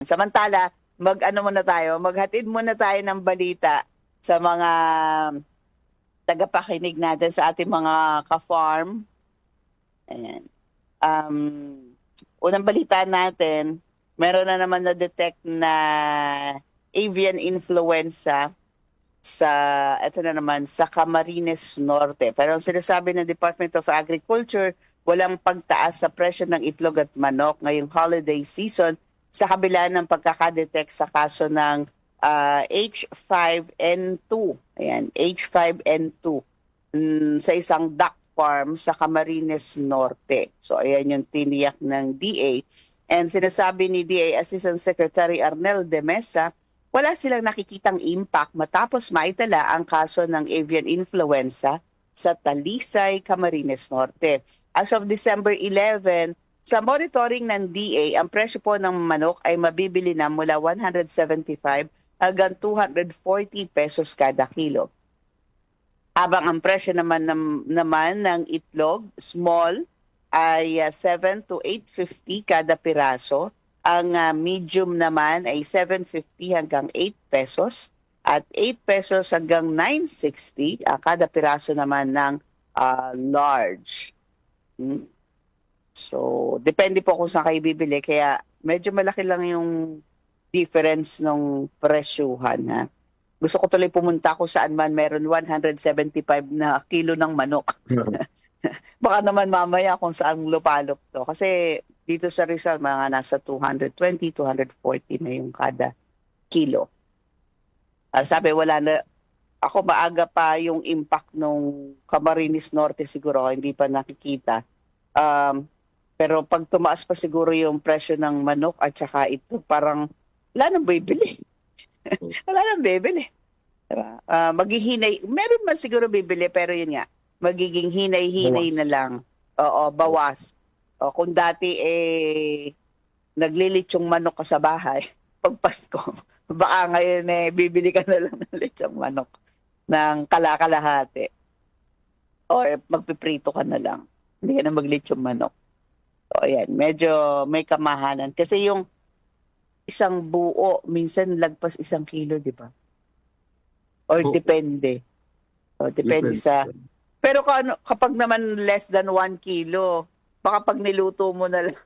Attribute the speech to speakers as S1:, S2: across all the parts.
S1: Samantala, mag-ano muna tayo, maghatid muna tayo ng balita sa mga tagapakinig natin sa ating mga ka-farm. Ayan. Um, Unang balita natin, meron na naman na-detect na avian influenza sa, eto na naman, sa Camarines Norte. Pero ang sinasabi ng Department of Agriculture, walang pagtaas sa presyo ng itlog at manok ngayong holiday season sa kabila ng pagkakadetect sa kaso ng H5N2. Ayan, H5N2 sa isang duck farm sa Camarines Norte. So ayan yung tiniyak ng DA. And sinasabi ni DA Assistant Secretary Arnel de Mesa, wala silang nakikitang impact matapos maitala ang kaso ng avian influenza sa Talisay, Camarines Norte. As of December 11, sa monitoring ng DA, ang presyo po ng manok ay mabibili na mula 175 hanggang 240 pesos kada kilo. Habang ang presyo naman ng itlog, small, ay 7 to 850 kada piraso. Ang medium naman ay 750 hanggang 8 pesos at 8 pesos hanggang 960 kada piraso naman ng large. So, depende po kung saan kayo bibili. Kaya medyo malaki lang yung difference ng presyuhan. Ha? Gusto ko tuloy pumunta kung saan man meron 175 na kilo ng manok. Baka naman mamaya kung saan lupalop to. Kasi dito sa Rizal, mga nasa 220, 240 na yung kada kilo. Sabi, wala na, ako maaga pa yung impact nung Camarines Norte siguro, hindi pa nakikita. Pero pag tumaas pa siguro yung presyo ng manok at saka ito, parang wala nang bibili. Wala nang bibili. Diba? Maghihinay, meron man siguro bibili, pero yun nga, magiging hinay-hinay na lang. Oo, bawas. O, kung dati naglilitsong manok ka sa bahay, pag Pasko, baka ngayon bibili ka na lang ng litsong manok ng kalakalahati. Or magpiprito ka na lang. Hindi ka na maglitsong manok. So, ayan, medyo may kamahalan. Kasi yung isang buo, minsan lagpas 1 kilo, di ba? Or depende. O, depende sa... Pero kapag naman less than 1 kilo, baka pag niluto mo na lang,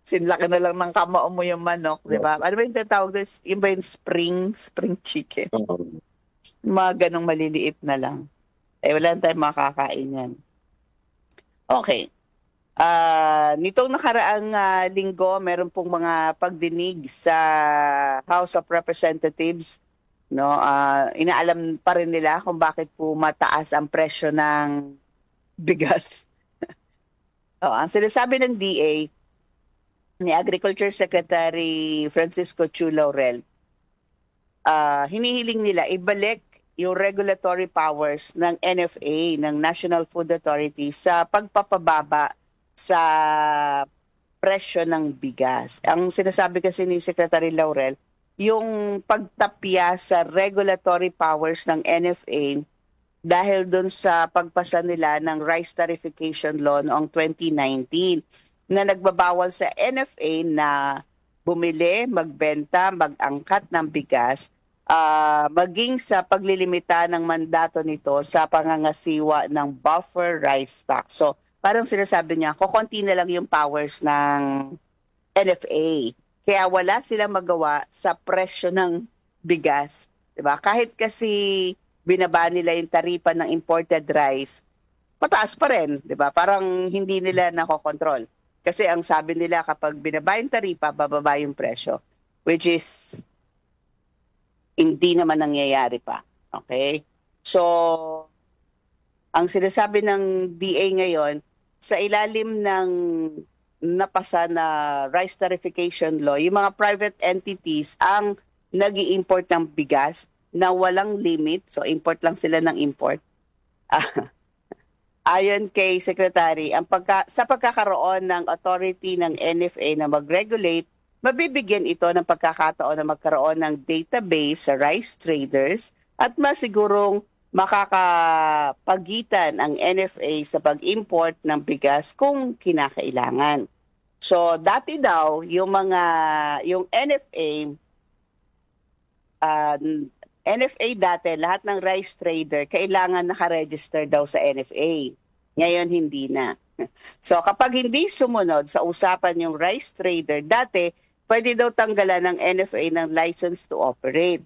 S1: sinlaki na lang ng kamao mo yung manok, di ba? Ano ba yung tatawag doon? Yung ba yung spring chicken? Mga ganong maliliit na lang. Wala tayong makakain yan. Okay. Nitong nakaraang linggo, meron pong mga pagdinig sa House of Representatives. No, inaalam pa rin nila kung bakit po mataas ang presyo ng bigas. Ang sinasabi ng DA ni Agriculture Secretary Francisco Chu Laurel, hinihiling nila ibalik yung regulatory powers ng NFA, ng National Food Authority, sa pagpapababa sa presyo ng bigas. Ang sinasabi kasi ni Secretary Laurel, yung pagtapya sa regulatory powers ng NFA dahil doon sa pagpasa nila ng Rice Tarification Law noong 2019 na nagbabawal sa NFA na bumili, magbenta, mag-angkat ng bigas, maging sa paglilimita ng mandato nito sa pangangasiwa ng buffer rice stock. So parang sinasabi niya, kukunti na lang yung powers ng NFA. Kaya wala silang magawa sa presyo ng bigas. Diba? Kahit kasi binaba nila yung taripa ng imported rice, mataas pa rin. Diba? Parang hindi nila nakokontrol. Kasi ang sabi nila kapag binaba yung taripa, bababa yung presyo. Which is hindi naman nangyayari pa. Okay? So, ang sinasabi ng DA ngayon, sa ilalim ng napasa na rice tarification law, yung mga private entities ang nag-i-import ng bigas na walang limit. So, import lang sila ng import. Ayon kay Secretary, sa pagkakaroon ng authority ng NFA na mag-regulate, mabibigyan ito ng pagkakataon na magkaroon ng database sa rice traders at masigurong makakapagitan ang NFA sa pag-import ng bigas kung kinakailangan. So dati daw yung uh, NFA dati lahat ng rice trader kailangan naka-register daw sa NFA. Ngayon hindi na. So kapag hindi sumunod sa usapan yung rice trader dati, pwede daw tanggalan ng NFA ng license to operate.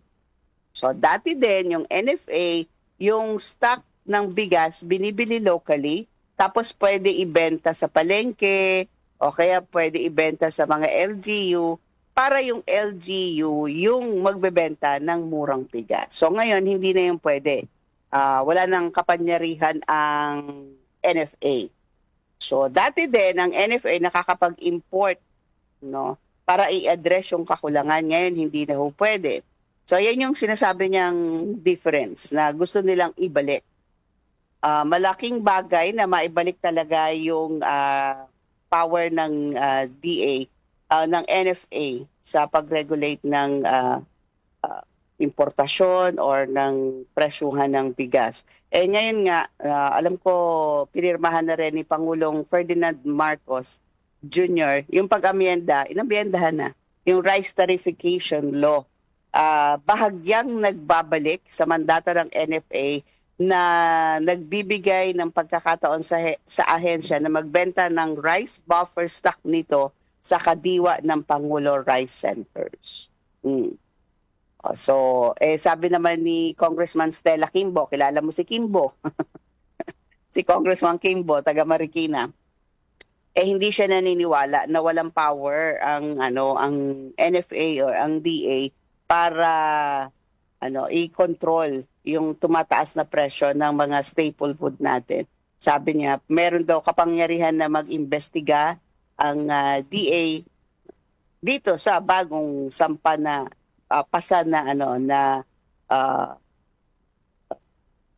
S1: So dati din yung NFA, yung stock ng bigas binibili locally, tapos pwede ibenta sa palengke o kaya pwede ibenta sa mga LGU para yung LGU yung magbebenta ng murang bigas. So ngayon hindi na yung pwede. Wala nang kapangyarihan ang NFA. So dati din ang NFA nakakapag-import, no, para i-address yung kakulangan. Ngayon hindi na ho pwede. So yan yung sinasabi niyang difference na gusto nilang ibalik. Malaking bagay na maibalik talaga yung power ng DA, ng NFA sa pag-regulate ng importasyon or ng presyuhan ng bigas. Ngayon nga, alam ko pinirmahan na rin ni Pangulong Ferdinand Marcos Jr. yung pag-amyenda, inamyendahan na, yung rice tarification law. Bahagyang nagbabalik sa mandato ng NFA na nagbibigay ng pagkakataon sa ahensya na magbenta ng rice buffer stock nito sa kadiwa ng Pangulo Rice Centers. So, sabi naman ni Congressman Stella Kimbo, kilala mo si Kimbo, si Congressman Kimbo, taga Marikina, hindi siya naniniwala na walang power ang NFA or ang DA para i-control yung tumataas na presyo ng mga staple food natin. Sabi niya, meron daw kapangyarihan na mag-imbestiga ang DA dito sa bagong sampa na pasa na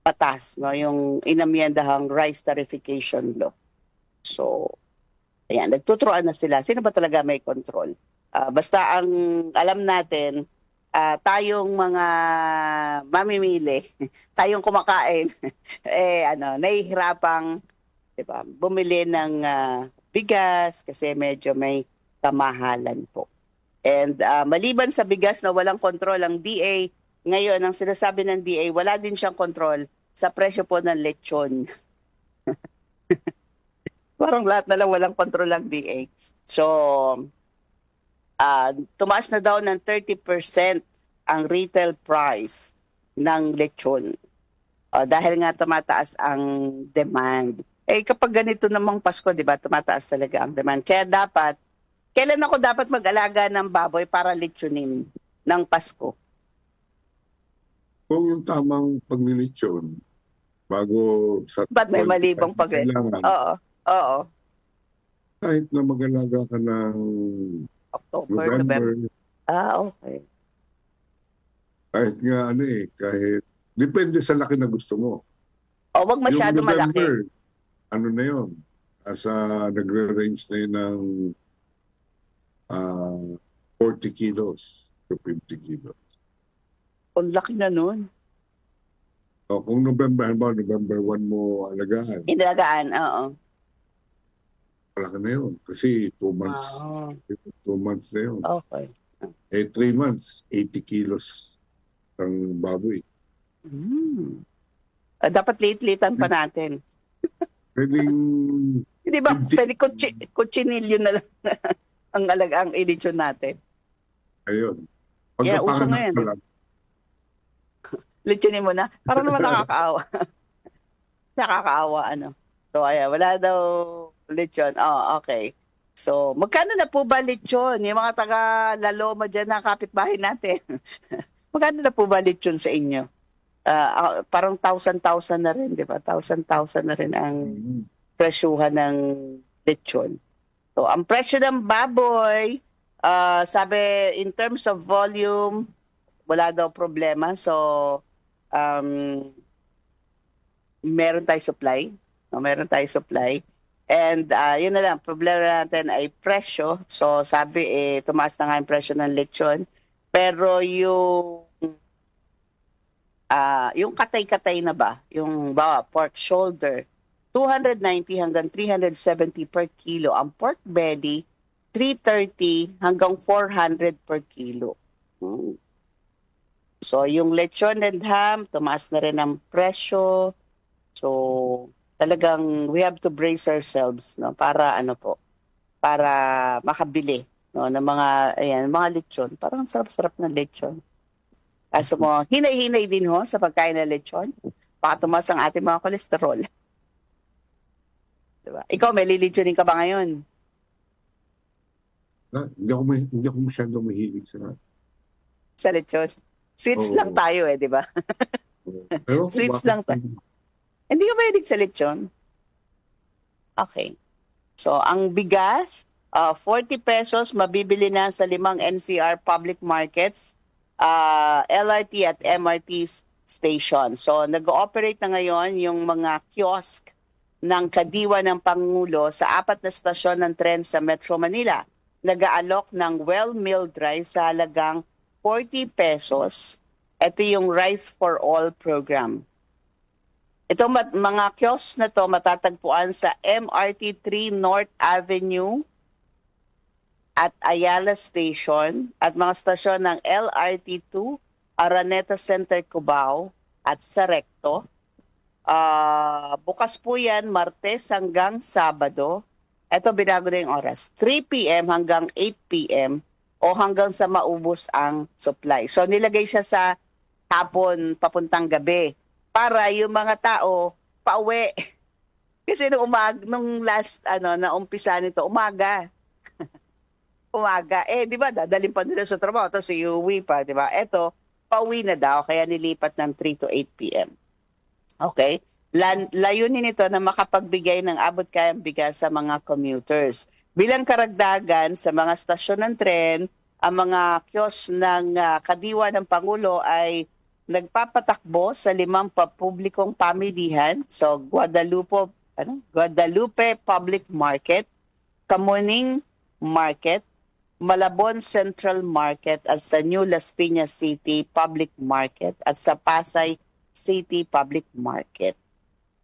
S1: batas, no, yung inamyendahang rice tarification law. So, ayan, nagtuturoan na sila. Sino ba talaga may control? Basta ang alam natin, tayong mga mamimili, tayong kumakain, nahihirapang, diba, bumili ng bigas kasi medyo may kamahalan po. And maliban sa bigas na walang kontrol ang DA, ngayon ang sinasabi ng DA, wala din siyang kontrol sa presyo po ng lechon. Parang lahat na lang walang kontrol ang DA. So, tumaas na daw ng 30% ang retail price ng lechon. Dahil nga tumataas ang demand. Kapag ganito namang Pasko, di ba, tumataas talaga ang demand. Kaya kailan ako dapat mag-alaga ng baboy para lechonin ng Pasko?
S2: Kung yung tamang paglilitsyon, bago sa
S1: Ba't may mali bang
S2: kailangan,
S1: Oo.
S2: kahit na mag-alaga ka ng
S1: October, November. Okay.
S2: Kahit nga kahit, depende sa laki na gusto mo.
S1: Wag masyado
S2: Yung November,
S1: malaki.
S2: ano na yun, nagre-range na yun ng 40 kilos to 50 kilos.
S1: Ang laki na nun.
S2: Kung November 1 mo alagaan,
S1: Inalagaan, oo.
S2: malaki na yun. Kasi 2 months,
S1: Wow.
S2: 2 months na yun.
S1: Okay.
S2: 3 months, 80 kilos ng baboy.
S1: Dapat late-latean pa natin.
S2: Pwedeng
S1: Hindi ba? Pwede kutsinilyo na lang ang alagang edisyon natin.
S2: ayun.
S1: Uso
S2: Pagkapanganak
S1: ngayon.
S2: pa lang,
S1: Lechonin mo na. Parang naman nakakaawa. Nakakaawa, So, ayan, wala daw lechon. Okay. So, magkano na po ba lechon? Yung mga taga-Laloma dyan na kapitbahay natin. Magkano na po ba lechon sa inyo? Parang 1,000 na rin, di ba? 1,000 na rin ang presyuhan ng lechon. So, ang presyo ng baboy, sabi, in terms of volume, wala daw problema. So, meron tayong supply. Meron tayong supply. And yun na lang, problema natin ay presyo. So, sabi, tumaas na nga yung presyo ng lechon. Pero yung katay-katay na ba, yung pork shoulder, 290 hanggang 370 per kilo. Ang pork belly, 330 hanggang 400 per kilo. So, yung lechon and ham, tumaas na rin ang presyo. So, talagang we have to brace ourselves, no, para ano po, para makabili, no, ng mga ayan, mga lechon. Parang sarap-sarap ng lechon. Kaso mo, hinay-hinay din ho sa pagkain ng lechon. Baka tumaas ang ating mga kolesterol. Diba? Ikaw, may lilitsunin ka ba ngayon?
S2: Hindi ako masyadong mahilig
S1: Sa lechon? Sweets lang
S2: Oo.
S1: tayo di ba?
S2: Ewan ko
S1: Sweets
S2: bakit.
S1: lang tayo. Hindi ka mahilig sa lechon? Okay. So, ang bigas, 40 pesos mabibili na sa 5 NCR public markets, LRT at MRT station. So, nag-ooperate na ngayon yung mga kiosk ng Kadiwa ng Pangulo sa 4 na stasyon ng tren sa Metro Manila. Nag-aalok ng well-milled rice sa halagang 40 pesos. Ito yung Rice for All program. Ito mga kiosk na to matatagpuan sa MRT 3 North Avenue at Ayala Station at mga stasyon ng LRT 2, Araneta Center Cubao at sa Recto. Bukas po yan Martes hanggang Sabado. Ito binago na yung oras. 3 p.m. hanggang 8 p.m. o hanggang sa maubos ang supply. So nilagay siya sa hapon papuntang gabi para yung mga tao pauwi. Kasi nung last na umpisa nito umaga. Umaga. Di ba, dadalhin pa nila sa trabaho, tapos iuwi pa, di ba? Eto, pauwi na daw, kaya nilipat ng 3 to 8 p.m. Okay? Layunin nito na makapagbigay ng abot kayang bigas sa mga commuters. Bilang karagdagan sa mga stasyon ng tren, ang mga kiosk ng Kadiwa ng Pangulo ay nagpapatakbo sa 5 publikong pamilihan. So, Guadalupe Public Market, Kamuning Market, Malabon Central Market at sa New Las Piñas City Public Market at sa Pasay City Public Market.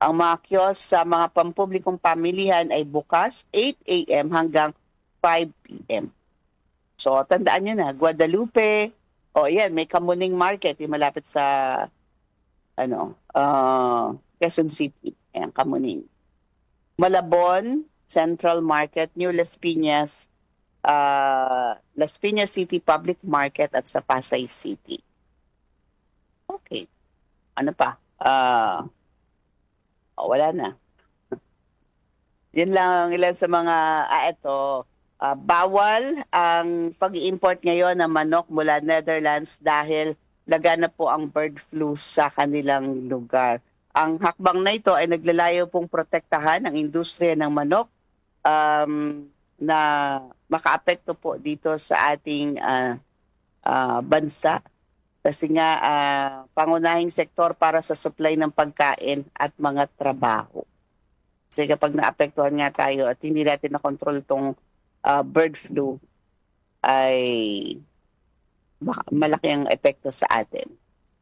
S1: Ang mga kiosk sa mga pampublikong pamilihan ay bukas 8 a.m. hanggang 5 p.m. So, tandaan nyo na, Guadalupe, yan, may Kamuning Market, yung malapit sa, Quezon City, ayan, Kamuning. Malabon Central Market, New Las Piñas, Las Piñas City Public Market at sa Pasay City. Okay. Ano pa? Wala na. Yan lang ilan sa mga, bawal ang pag-import ngayon ng manok mula Netherlands dahil laganap po ang bird flu sa kanilang lugar. Ang hakbang na ito ay naglalayo pong protektahan ang industriya ng manok na makaapekto po dito sa ating bansa. Kasi nga, pangunahing sektor para sa supply ng pagkain at mga trabaho. Kasi kapag naapektuhan nga tayo at hindi natin na-control itong bird flu, ay malaki ang epekto sa atin.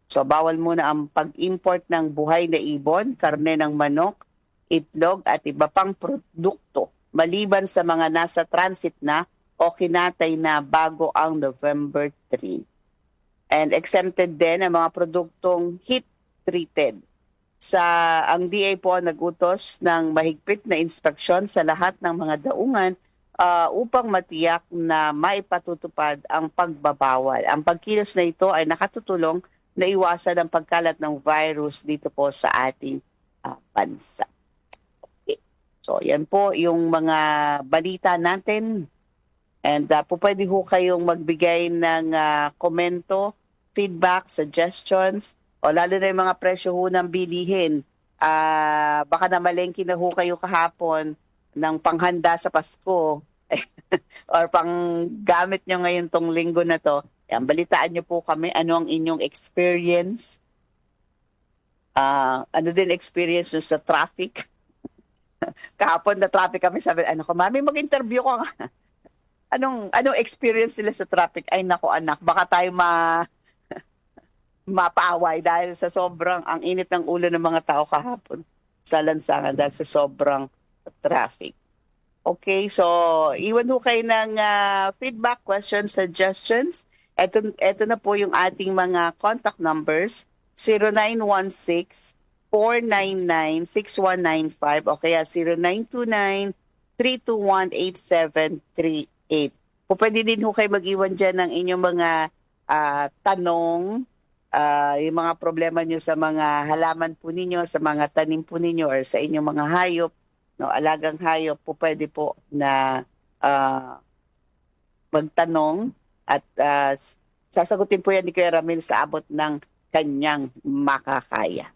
S1: So, bawal muna ang pag-import ng buhay na ibon, karne ng manok, itlog at iba pang produkto maliban sa mga nasa transit na o kinatay na bago ang November 3. And exempted din ang mga produktong heat-treated. Ang DA po nagutos ng mahigpit na inspeksyon sa lahat ng mga daungan upang matiyak na maipatutupad ang pagbabawal. Ang pagkilos na ito ay nakatutulong na iwasan ang pagkalat ng virus dito po sa ating bansa. Okay. So, yan po yung mga balita natin. And po pwede ho kayong magbigay ng komento, feedback, suggestions, o lalo na yung mga presyo ho ng bilihin. Baka namalengke na ho kayo kahapon ng panghanda sa Pasko or pang gamit nyo ngayon tong linggo na to. Yan, balitaan nyo po kami ano ang inyong experience. Ano din experience nyo sa traffic. Kahapon na traffic kami, sabi, mami mag-interview ko nga. Anong experience nila sa traffic? Ay nako anak, baka tayo mapaaway dahil sa sobrang ang init ng ulo ng mga tao kahapon sa lansangan dahil sa sobrang traffic. Okay, so iwan ho kayo ng feedback, questions, suggestions. Ito na po yung ating mga contact numbers. 0916-499-6195 o kaya 0929-321-8738. Po pwede din ho kayo mag-iwan dyan ng inyong mga tanong, yung mga problema nyo sa mga halaman po ninyo, sa mga tanim po ninyo, or sa inyong mga hayop, no, alagang hayop po pwede po na magtanong at sasagutin po yan ni Kuya Ramil sa abot ng kanyang makakaya.